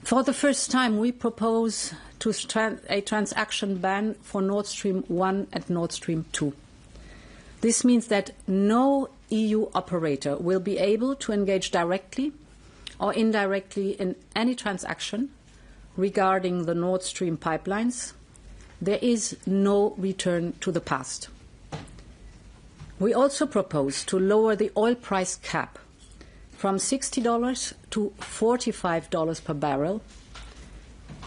For the first time, we propose a transaction ban for Nord Stream 1 and Nord Stream 2. This means that no EU operator will be able to engage directly or indirectly in any transaction regarding the Nord Stream pipelines. There is no return to the past. We also propose to lower the oil price cap from $60 to $45 per barrel.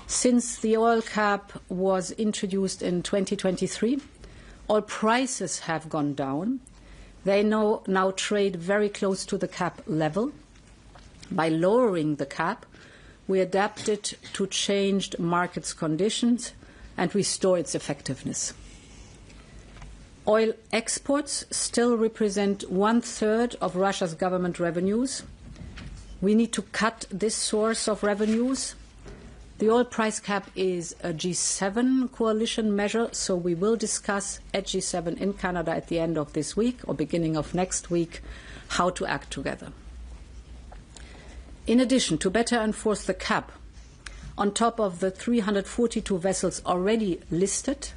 Since the oil cap was introduced in 2023, oil prices have gone down. They now trade very close to the cap level. By lowering the cap, we adapt it to changed market conditions and restore its effectiveness. Oil exports still represent 1/3 of Russia's government revenues. We need to cut this source of revenues. The oil price cap is a G7 coalition measure, so we will discuss at G7 in Canada at the end of this week or beginning of next week how to act together. In addition, to better enforce the cap, on top of the 342 vessels already listed,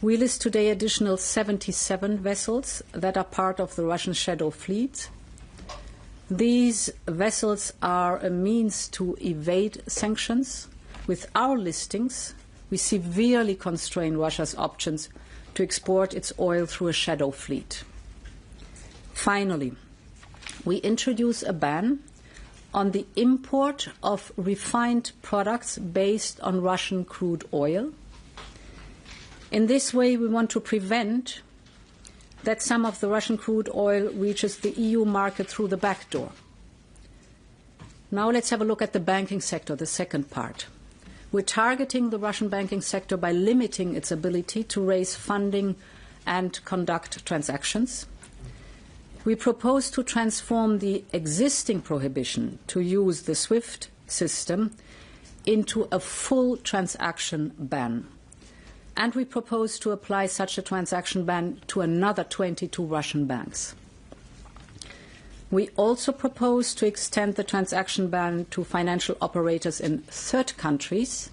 we list today additional 77 vessels that are part of the Russian shadow fleet. These vessels are a means to evade sanctions. With our listings, we severely constrain Russia's options to export its oil through a shadow fleet. Finally, we introduce a ban on the import of refined products based on Russian crude oil. In this way, we want to prevent that some of the Russian crude oil reaches the EU market through the back door. Now let's have a look at the banking sector, the second part. We're targeting the Russian banking sector by limiting its ability to raise funding and conduct transactions. We propose to transform the existing prohibition to use the SWIFT system into a full transaction ban. And we propose to apply such a transaction ban to another 22 Russian banks. We also propose to extend the transaction ban to financial operators in third countries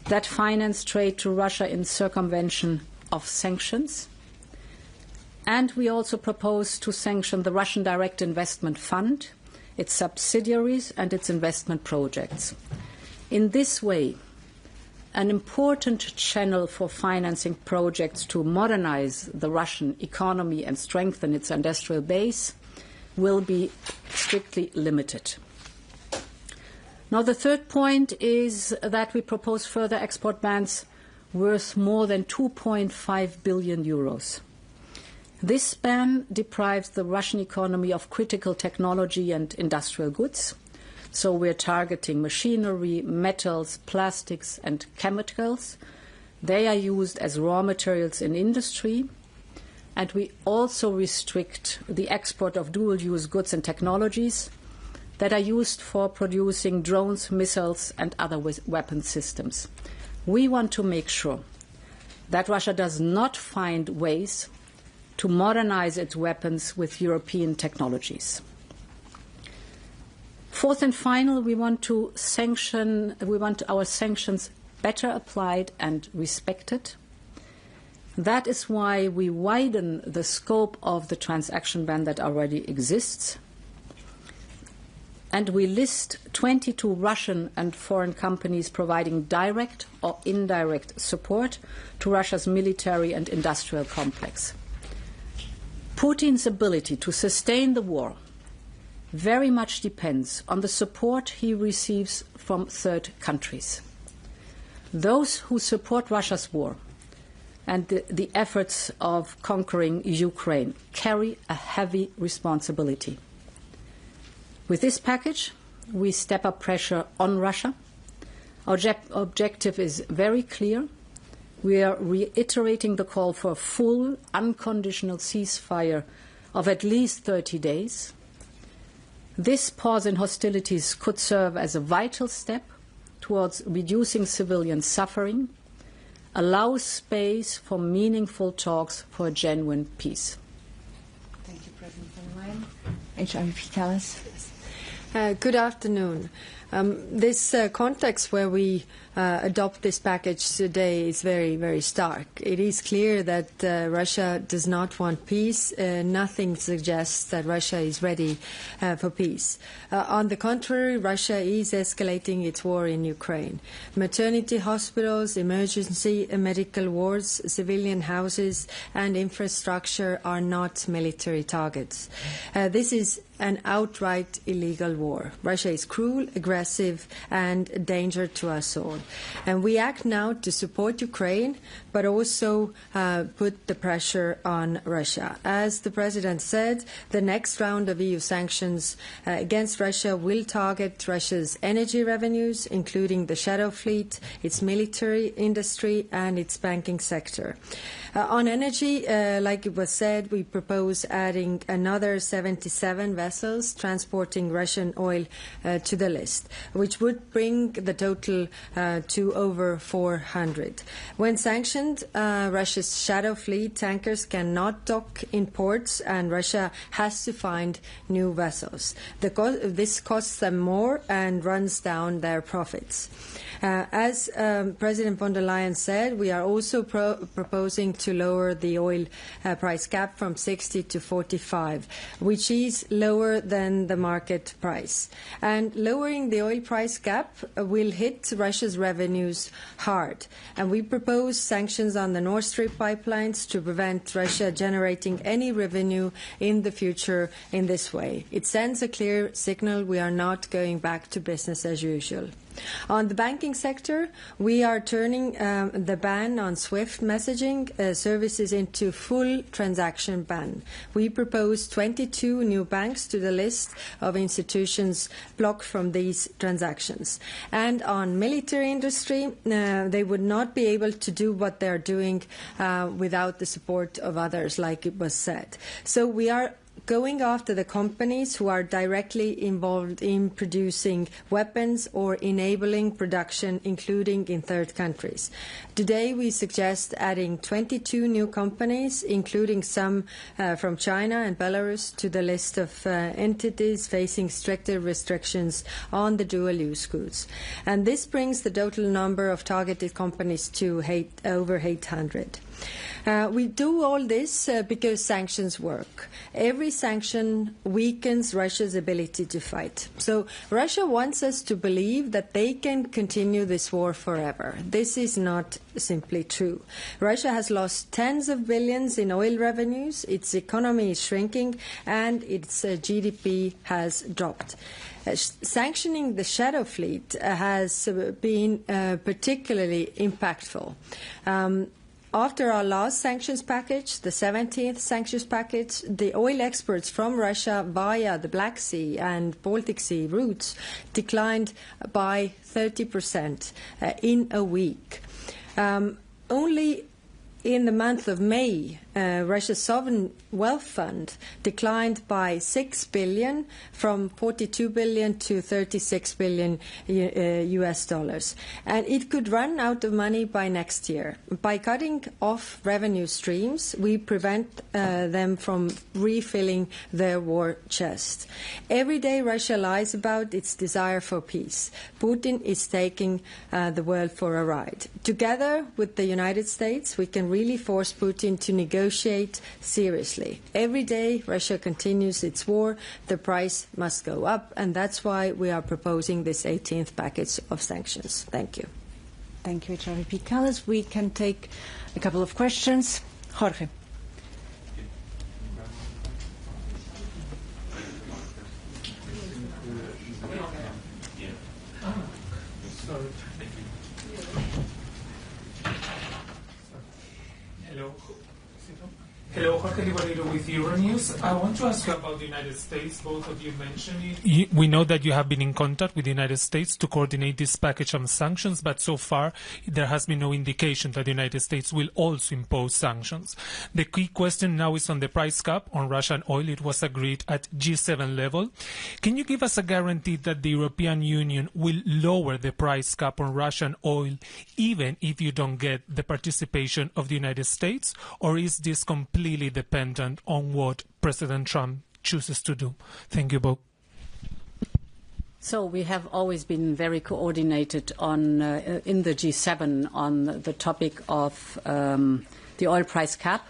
that finance trade to Russia in circumvention of sanctions. And we also propose to sanction the Russian Direct Investment Fund, its subsidiaries and its investment projects. In this way, an important channel for financing projects to modernize the Russian economy and strengthen its industrial base will be strictly limited. Now, the third point is that we propose further export bans worth more than 2.5 billion euros. This ban deprives the Russian economy of critical technology and industrial goods. So we're targeting machinery, metals, plastics and chemicals. They are used as raw materials in industry. And we also restrict the export of dual-use goods and technologies that are used for producing drones, missiles and other weapon systems. We want to make sure that Russia does not find ways to modernize its weapons with European technologies. Fourth and final, we want our sanctions better applied and respected. That is why we widen the scope of the transaction ban that already exists. And we list 22 Russian and foreign companies providing direct or indirect support to Russia's military and industrial complex. Putin's ability to sustain the war very much depends on the support he receives from third countries. Those who support Russia's war and the efforts of conquering Ukraine carry a heavy responsibility. With this package, we step up pressure on Russia. Our objective is very clear. We are reiterating the call for a full, unconditional ceasefire of at least 30 days. This pause in hostilities could serve as a vital step towards reducing civilian suffering, allow space for meaningful talks for a genuine peace. Thank you, President von der Leyen. HRVP Kallas. Good afternoon. This context where we adopt this package today is very, very stark. It is clear that Russia does not want peace. Nothing suggests that Russia is ready for peace. On the contrary, Russia is escalating its war in Ukraine. Maternity hospitals, emergency medical wards, civilian houses and infrastructure are not military targets. This is an outright illegal war. Russia is cruel, aggressive and a danger to us all. And we act now to support Ukraine, but also put the pressure on Russia. As the President said, the next round of EU sanctions against Russia will target Russia's energy revenues, including the shadow fleet, its military industry and its banking sector. On energy, like it was said, we propose adding another 77 vessels transporting Russian oil to the list, which would bring the total to over 400. When sanctioned, Russia's shadow fleet tankers cannot dock in ports and Russia has to find new vessels. This costs them more and runs down their profits. As President von der Leyen said, we are also proposing to lower the oil price cap from 60 to 45, which is lower than the market price. And lowering the oil price cap will hit Russia's revenues hard. And we propose sanctions on the Nord Stream pipelines to prevent Russia generating any revenue in the future in this way. It sends a clear signal we are not going back to business as usual. On the banking sector, we are turning the ban on SWIFT messaging services into full transaction ban. We propose 22 new banks to the list of institutions blocked from these transactions. And on military industry, they would not be able to do what they're doing without the support of others, like it was said. So we are going after the companies who are directly involved in producing weapons or enabling production, including in third countries. Today, we suggest adding 22 new companies, including some from China and Belarus, to the list of entities facing stricter restrictions on the dual-use goods. And this brings the total number of targeted companies to over 800. We do all this because sanctions work. Every sanction weakens Russia's ability to fight. So Russia wants us to believe that they can continue this war forever. This is not simply true. Russia has lost tens of billions in oil revenues, its economy is shrinking, and its GDP has dropped. Sanctioning the shadow fleet has been particularly impactful. After our last sanctions package, the 17th sanctions package, the oil exports from Russia via the Black Sea and Baltic Sea routes declined by 30% in a week. Only in the month of May, Russia's sovereign wealth fund declined by 6 billion from 42 billion to 36 billion US dollars. And it could run out of money by next year. By cutting off revenue streams, we prevent them from refilling their war chest. Every day Russia lies about its desire for peace. Putin is taking the world for a ride. Together with the United States, we can really force Putin to negotiate seriously. Every day Russia continues its war, the price must go up, and that's why we are proposing this 18th package of sanctions. Thank you. Thank you, HRVP Kallas. We can take a couple of questions. Jorge. Hello, Jorge Libarero with Euronews. I want to ask you about the United States. Both of you mentioned it. We know that you have been in contact with the United States to coordinate this package of sanctions, but so far there has been no indication that the United States will also impose sanctions. The key question now is on the price cap on Russian oil. It was agreed at G7 level. Can you give us a guarantee that the European Union will lower the price cap on Russian oil even if you don't get the participation of the United States, or is this completely dependent on what President Trump chooses to do? Thank you both. So we have always been very coordinated on in the G7 on the topic of the oil price cap.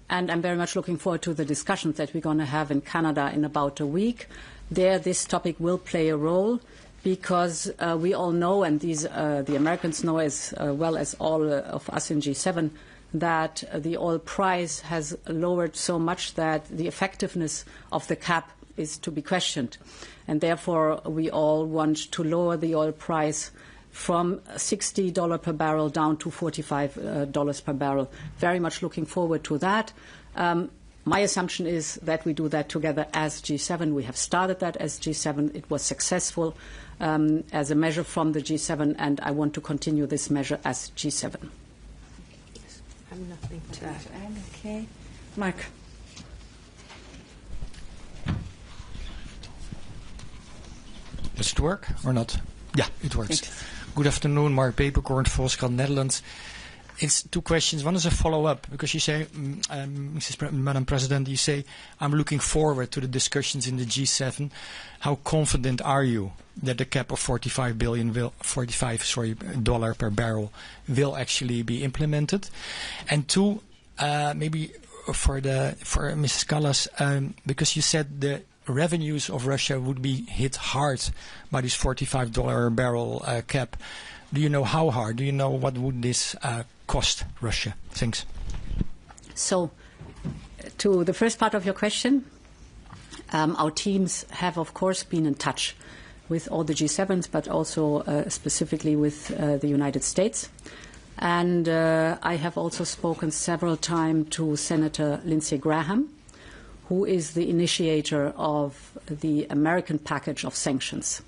And I'm very much looking forward to the discussions that we're going to have in Canada in about a week. There, this topic will play a role because we all know, and the Americans know as well as all of us in G7, that the oil price has lowered so much that the effectiveness of the cap is to be questioned. And therefore, we all want to lower the oil price from $60 per barrel down to $45 per barrel. Very much looking forward to that. My assumption is that we do that together as G7. We have started that as G7. It was successful as a measure from the G7, and I want to continue this measure as G7. I have nothing to add. Okay. Mark. Does it work or not? Yeah, it works. Good afternoon, Mark Peperkorn, Volkskrant, Netherlands. It's two questions. One is a follow-up, because you say, Madam President, you say, I'm looking forward to the discussions in the G7. How confident are you that the cap of $45 per barrel will actually be implemented? And two, maybe for Mrs. Kallas, because you said the revenues of Russia would be hit hard by this $45 barrel cap. Do you know how hard? Do you know what would this cost Russia? Thanks. So, to the first part of your question, our teams have, of course, been in touch with all the G7s, but also specifically with the United States. And I have also spoken several times to Senator Lindsey Graham, who is the initiator of the American package of sanctions.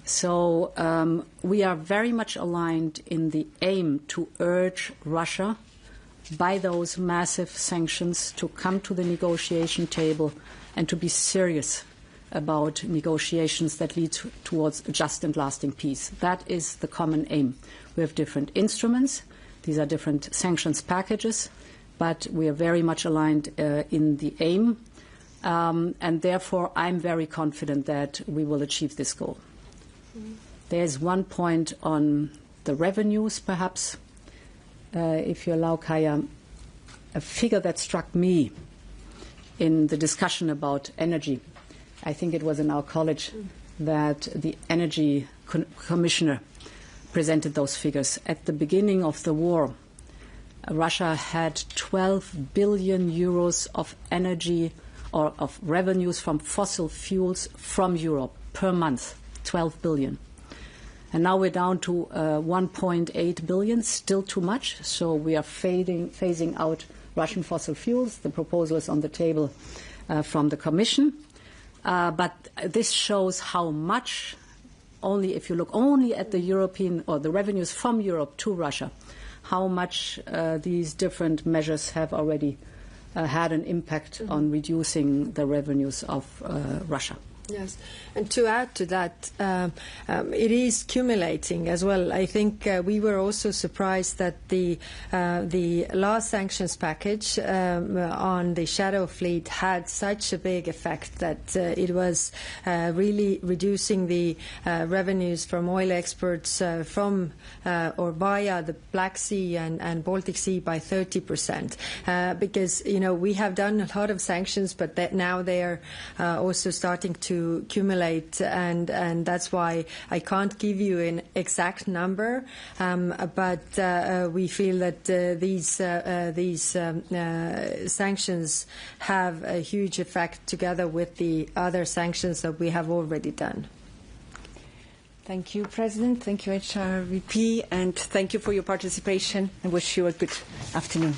So we are very much aligned in the aim to urge Russia, by those massive sanctions, to come to the negotiation table and to be serious about negotiations that lead towards a just and lasting peace. That is the common aim. We have different instruments. These are different sanctions packages, but we are very much aligned in the aim. And therefore, I'm very confident that we will achieve this goal. There's one point on the revenues, perhaps, if you allow, Kaya, a figure that struck me in the discussion about energy. I think it was in our college that the energy commissioner presented those figures. At the beginning of the war, Russia had 12 billion euros of energy or of revenues from fossil fuels from Europe per month, 12 billion. And now we're down to 1.8 billion, still too much. So we are phasing out Russian fossil fuels. The proposal is on the table from the Commission. But this shows how much, only if you look only at the European or the revenues from Europe to Russia, how much these different measures have already had an impact on reducing the revenues of Russia. Yes, and to add to that, it is accumulating as well. I think we were also surprised that the last sanctions package on the shadow fleet had such a big effect that it was really reducing the revenues from oil exports from or via the Black Sea and Baltic Sea by 30%. Because, you know, we have done a lot of sanctions, but that now they are also starting to accumulate, and that's why I can't give you an exact number, but we feel that these sanctions have a huge effect together with the other sanctions that we have already done. Thank you, President. Thank you, HRVP, and thank you for your participation. I wish you a good afternoon.